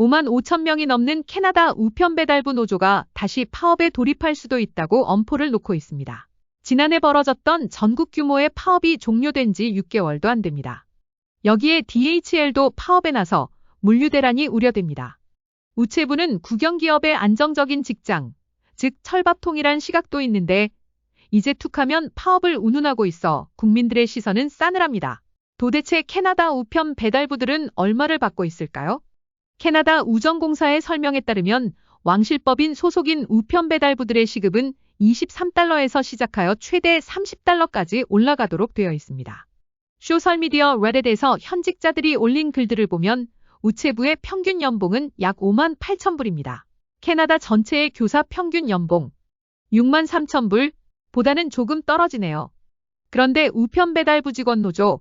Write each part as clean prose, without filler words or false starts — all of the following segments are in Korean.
5만 5천 명이 넘는 캐나다 우편배달부 노조가 다시 파업에 돌입할 수도 있다고 엄포를 놓고 있습니다. 지난해 벌어졌던 전국 규모의 파업이 종료된 지 6개월도 안 됩니다. 여기에 DHL도 파업에 나서 물류 대란이 우려됩니다. 우체부는 국영기업의 안정적인 직장, 즉 철밥통이란 시각도 있는데 이제 툭하면 파업을 운운하고 있어 국민들의 시선은 싸늘합니다. 도대체 캐나다 우편 배달부들은 얼마를 받고 있을까요? 캐나다 우정공사의 설명에 따르면 왕실법인 소속인 우편 배달부들의 시급은 23달러에서 시작하여 최대 30달러까지 올라가도록 되어 있습니다. 소셜미디어 레딧에서 현직자들이 올린 글들을 보면 우체부의 평균 연봉은 약 5만 8천 불입니다. 캐나다 전체의 교사 평균 연봉 6만 3천 불보다는 조금 떨어지네요. 그런데 우편 배달부 직원 노조,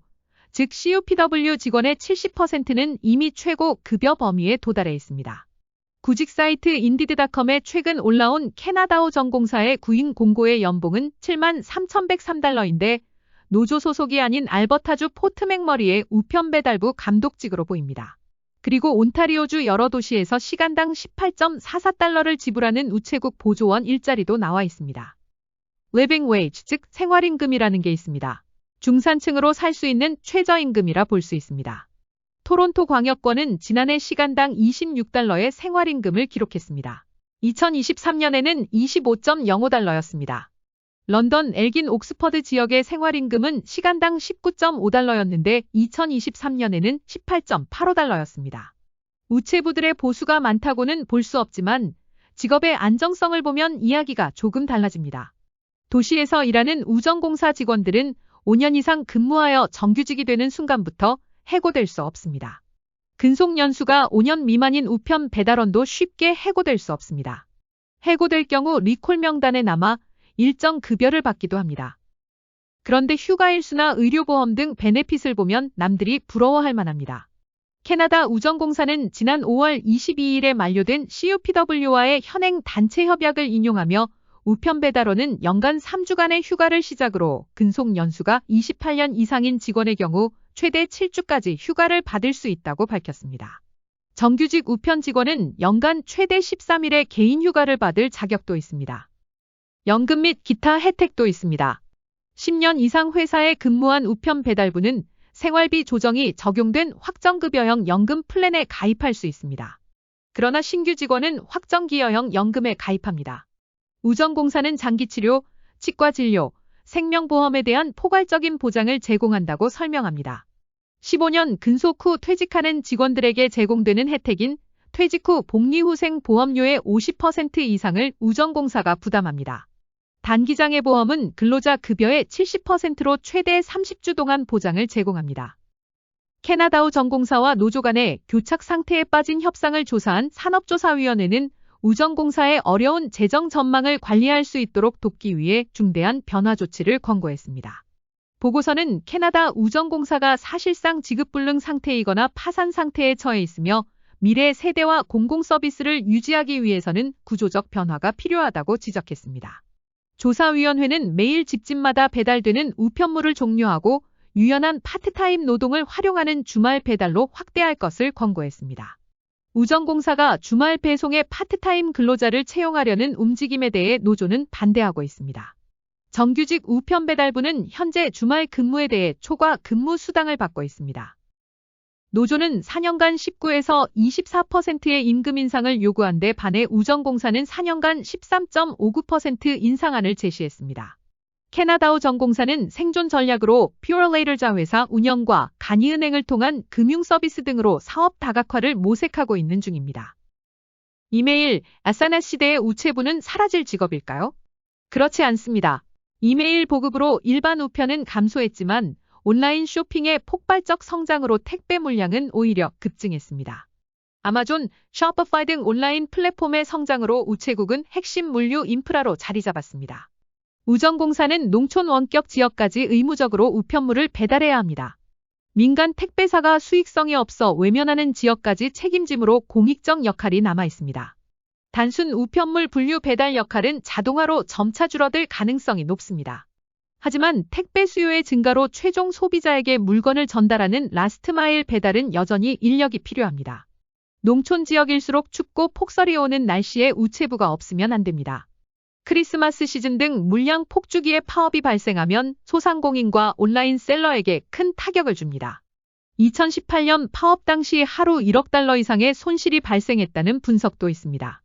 즉 CUPW 직원의 70%는 이미 최고 급여 범위에 도달해 있습니다. 구직 사이트 인디드닷컴에 최근 올라온 캐나다우 전공사의 구인 공고의 연봉은 7만 3,103달러인데 노조 소속이 아닌 알버타주 포트 맥머리의 우편 배달부 감독직으로 보입니다. 그리고 온타리오주 여러 도시에서 시간당 18.44달러를 지불하는 우체국 보조원 일자리도 나와 있습니다. Living wage, 즉 생활임금이라는 게 있습니다. 중산층으로 살 수 있는 최저임금이라 볼 수 있습니다. 토론토 광역권은 지난해 시간당 26달러의 생활임금을 기록했습니다. 2023년에는 25.05달러였습니다. 런던, 엘긴, 옥스퍼드 지역의 생활임금은 시간당 19.5달러였는데 2023년에는 18.85달러였습니다. 우체부들의 보수가 많다고는 볼 수 없지만 직업의 안정성을 보면 이야기가 조금 달라집니다. 도시에서 일하는 우정공사 직원들은 5년 이상 근무하여 정규직이 되는 순간부터 해고될 수 없습니다. 근속 연수가 5년 미만인 우편 배달원도 쉽게 해고될 수 없습니다. 해고될 경우 리콜 명단에 남아 일정 급여를 받기도 합니다. 그런데 휴가일수나 의료보험 등 베네핏을 보면 남들이 부러워할 만합니다. 캐나다 우정공사는 지난 5월 22일에 만료된 CUPW와의 현행 단체 협약을 인용하며 우편 배달원은 연간 3주간의 휴가를 시작으로 근속 연수가 28년 이상인 직원의 경우 최대 7주까지 휴가를 받을 수 있다고 밝혔습니다. 정규직 우편 직원은 연간 최대 13일의 개인 휴가를 받을 자격도 있습니다. 연금 및 기타 혜택도 있습니다. 10년 이상 회사에 근무한 우편 배달부는 생활비 조정이 적용된 확정급여형 연금 플랜에 가입할 수 있습니다. 그러나 신규 직원은 확정기여형 연금에 가입합니다. 우정공사는 장기치료, 치과진료, 생명보험에 대한 포괄적인 보장을 제공한다고 설명합니다. 15년 근속 후 퇴직하는 직원들에게 제공되는 혜택인 퇴직 후 복리후생 보험료의 50% 이상을 우정공사가 부담합니다. 단기장애 보험은 근로자 급여의 70%로 최대 30주 동안 보장을 제공합니다. 캐나다우 전공사와 노조 간의 교착 상태에 빠진 협상을 조사한 산업조사위원회는 우정공사의 어려운 재정 전망을 관리할 수 있도록 돕기 위해 중대한 변화 조치를 권고했습니다. 보고서는 캐나다 우정공사가 사실상 지급불능 상태이거나 파산 상태에 처해 있으며 미래 세대와 공공서비스를 유지하기 위해서는 구조적 변화가 필요하다고 지적했습니다. 조사위원회는 매일 집집마다 배달되는 우편물을 종료하고 유연한 파트타임 노동을 활용하는 주말 배달로 확대할 것을 권고했습니다. 우정공사가 주말 배송에 파트타임 근로자를 채용하려는 움직임에 대해 노조는 반대하고 있습니다. 정규직 우편 배달부는 현재 주말 근무에 대해 초과 근무 수당을 받고 있습니다. 노조는 4년간 19에서 24%의 임금 인상을 요구한 데 반해 우정공사는 4년간 13.59% 인상안을 제시했습니다. 캐나다우 전공사는 생존 전략으로 퓨어레이터자 회사 운영과 간이은행을 통한 금융서비스 등으로 사업 다각화를 모색하고 있는 중입니다. 이메일, SNS 시대의 우체부는 사라질 직업일까요? 그렇지 않습니다. 이메일 보급으로 일반 우편은 감소했지만 온라인 쇼핑의 폭발적 성장으로 택배 물량은 오히려 급증했습니다. 아마존, 셔피파이 등 온라인 플랫폼의 성장으로 우체국은 핵심 물류 인프라로 자리 잡았습니다. 우정공사는 농촌 원격 지역까지 의무적으로 우편물을 배달해야 합니다. 민간 택배사가 수익성이 없어 외면하는 지역까지 책임지므로 공익적 역할이 남아 있습니다. 단순 우편물 분류 배달 역할은 자동화로 점차 줄어들 가능성이 높습니다. 하지만 택배 수요의 증가로 최종 소비자에게 물건을 전달하는 라스트 마일 배달은 여전히 인력이 필요합니다. 농촌 지역일수록 춥고 폭설이 오는 날씨에 우체부가 없으면 안 됩니다. 크리스마스 시즌 등 물량 폭주기에 파업이 발생하면 소상공인과 온라인 셀러에게 큰 타격을 줍니다. 2018년 파업 당시 하루 1억 달러 이상의 손실이 발생했다는 분석도 있습니다.